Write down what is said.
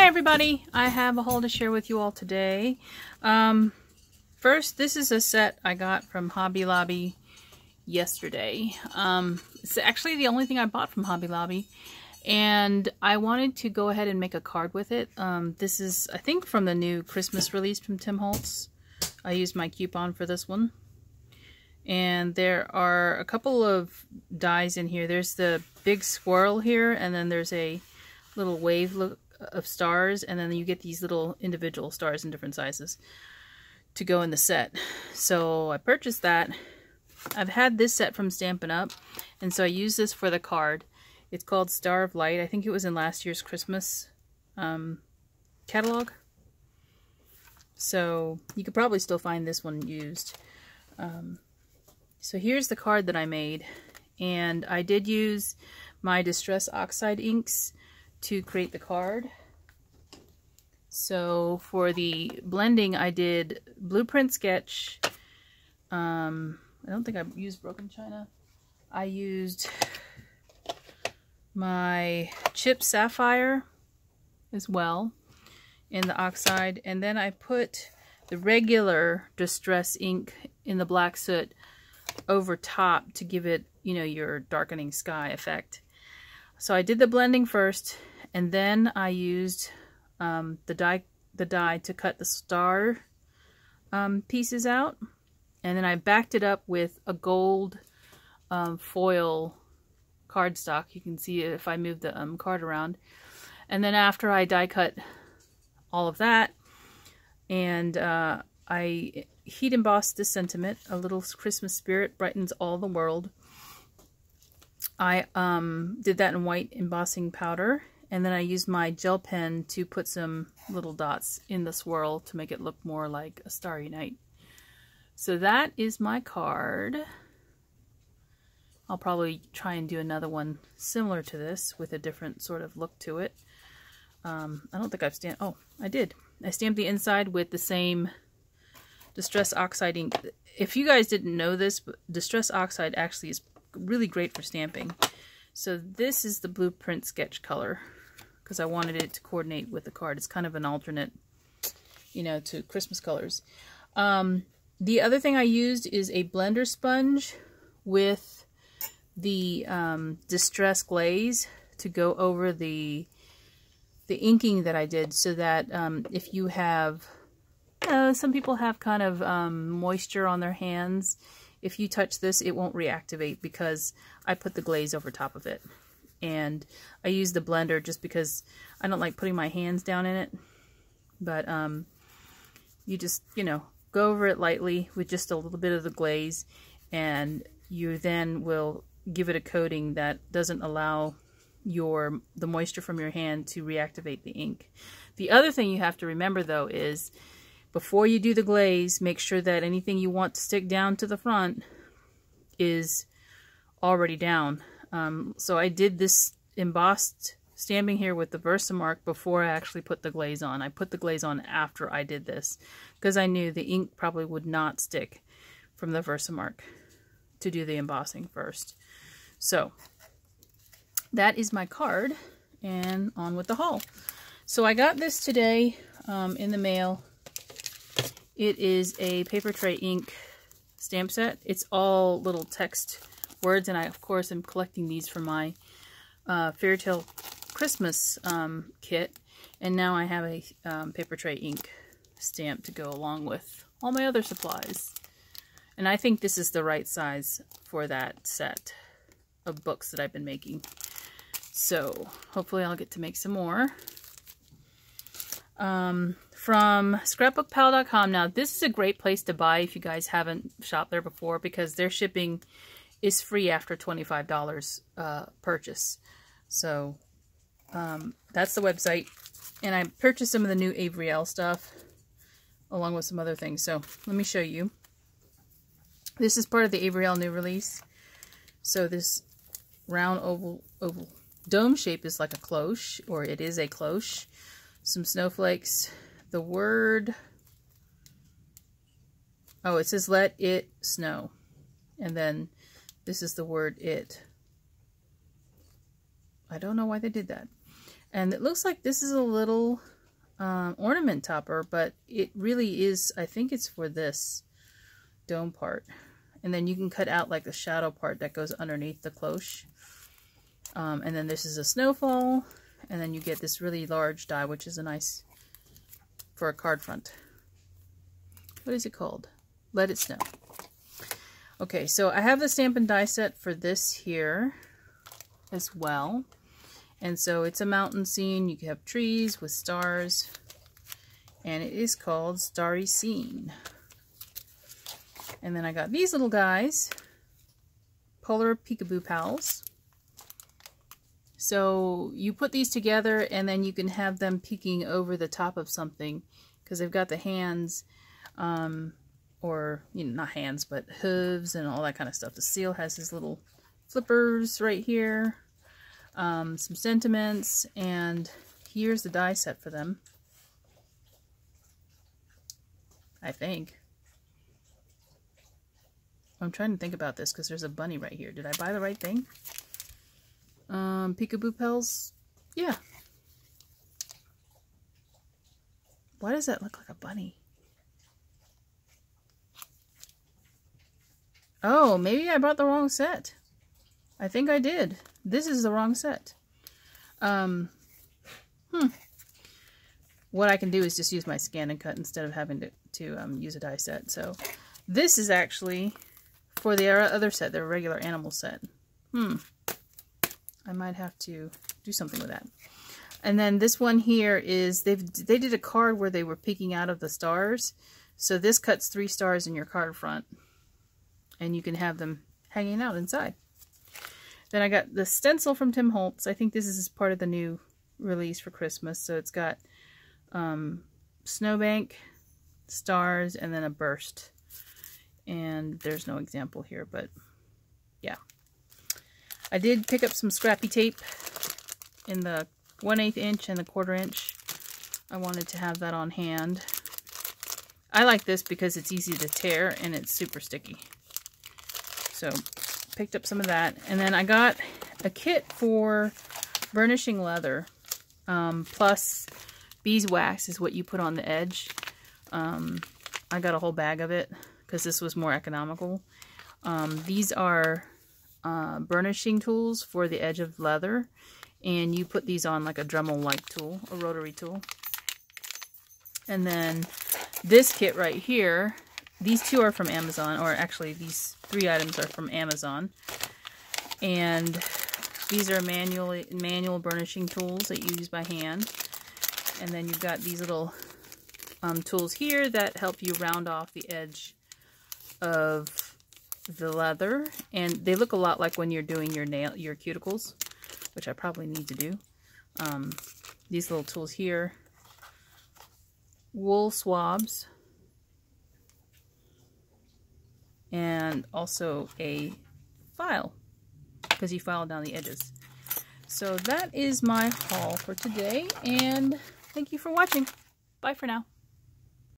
everybody, I have a haul to share with you all today. First, this is a set I got from Hobby Lobby yesterday. It's actually the only thing I bought from Hobby Lobby, and I wanted to go ahead and make a card with it. This is, I think, from the new Christmas release from Tim Holtz. I used my coupon for this one. And there are a couple of dies in here. There's the big swirl here, and then there's a little wave look of stars, and then you get these little individual stars in different sizes to go in the set. So I purchased that. I've had this set from Stampin' Up, and so I use this for the card. It's called Star of Light. I think it was in last year's Christmas catalog. So you could probably still find this one used. So here's the card that I made, and I did use my Distress Oxide inks to create the card. So for the blending, I did Blueprint Sketch. I don't think I used Broken China. I used my Chip Sapphire as well in the oxide, and then I put the regular Distress ink in the black soot over top to give it, you know, your darkening sky effect. So I did the blending first, and then I used the die to cut the star pieces out, and then I backed it up with a gold foil cardstock. You can see it if I move the card around. And then after I die cut all of that, and I heat embossed this sentiment, "A little Christmas spirit brightens all the world." I did that in white embossing powder, and then I used my gel pen to put some little dots in the swirl to make it look more like a starry night. So that is my card. I'll probably try and do another one similar to this with a different sort of look to it. I don't think I've stamped... Oh, I did. I stamped the inside with the same Distress Oxide ink. If you guys didn't know this, but Distress Oxide actually is really great for stamping. So this is the Blueprint Sketch color, because I wanted it to coordinate with the card. It's kind of an alternate, you know, to Christmas colors. The other thing I used is a blender sponge with the Distress Glaze to go over the inking that I did, so that if you have, some people have kind of moisture on their hands. If you touch this, it won't reactivate because I put the glaze over top of it. And I use the blender just because I don't like putting my hands down in it. But you just, you know, go over it lightly with just a little bit of the glaze, and you then will give it a coating that doesn't allow the moisture from your hand to reactivate the ink. The other thing you have to remember, though, is before you do the glaze, make sure that anything you want to stick down to the front is already down. So I did this embossed stamping here with the Versamark before I actually put the glaze on. I put the glaze on after I did this, because I knew the ink probably would not stick from the Versamark to do the embossing first. So that is my card, and on with the haul. So I got this today in the mail. It is a paper tray ink stamp set. It's all little text words, and I, of course, am collecting these for my Fairy Tale Christmas kit. And now I have a paper tray ink stamp to go along with all my other supplies. And I think this is the right size for that set of books that I've been making. So hopefully I'll get to make some more. From scrapbookpal.com. Now, this is a great place to buy if you guys haven't shopped there before, because their shipping is free after $25 purchase. So that's the website. And I purchased some of the new Avery Elle stuff along with some other things. So let me show you. This is part of the Avery Elle new release. So this round oval dome shape is like a cloche, or it is a cloche. Some snowflakes. The word, oh, it says "Let it snow," and then this is the word "it." I don't know why they did that. And it looks like this is a little ornament topper, but it really is, I think it's for this dome part. And then you can cut out like the shadow part that goes underneath the cloche. And then this is a snowfall, and then you get this really large die, which is a nice for a card front. What is it called? Let It Snow. Okay, so I have the Stampin' Die set for this here as well. And so it's a mountain scene. You can have trees with stars. And it is called Starry Scene. And then I got these little guys. Polar Peekaboo Pals. So you put these together and then you can have them peeking over the top of something. Because they've got the hands, or, you know, not hands, but hooves and all that kind of stuff. The seal has his little flippers right here. Some sentiments, and here's the die set for them. I think. I'm trying to think about this because there's a bunny right here. Did I buy the right thing? Peekaboo Pals? Yeah. Why does that look like a bunny? Oh, maybe I bought the wrong set. I think I did. This is the wrong set. What I can do is just use my scan and cut instead of having to use a die set. So this is actually for the other set, the regular animal set. I might have to do something with that. And then this one here is, they did a card where they were peeking out of the stars. So this cuts 3 stars in your card front. And you can have them hanging out inside. Then I got the stencil from Tim Holtz. I think this is part of the new release for Christmas. So it's got snowbank, stars, and then a burst. And there's no example here, but yeah. I did pick up some scrappy tape in the 1/8 inch and the 1/4 inch. I wanted to have that on hand. I like this because it's easy to tear and it's super sticky. So picked up some of that. And then I got a kit for burnishing leather. Plus beeswax is what you put on the edge. I got a whole bag of it because this was more economical. These are burnishing tools for the edge of leather. And you put these on like a Dremel-like tool, a rotary tool. And then this kit right here, these 2 are from Amazon, or actually these 3 items are from Amazon. And these are manual burnishing tools that you use by hand. And then you've got these little tools here that help you round off the edge of the leather. And they look a lot like when you're doing your cuticles, which I probably need to do. These little tools here. Wool swabs. And also a file, because you file down the edges. So that is my haul for today, and thank you for watching. Bye for now.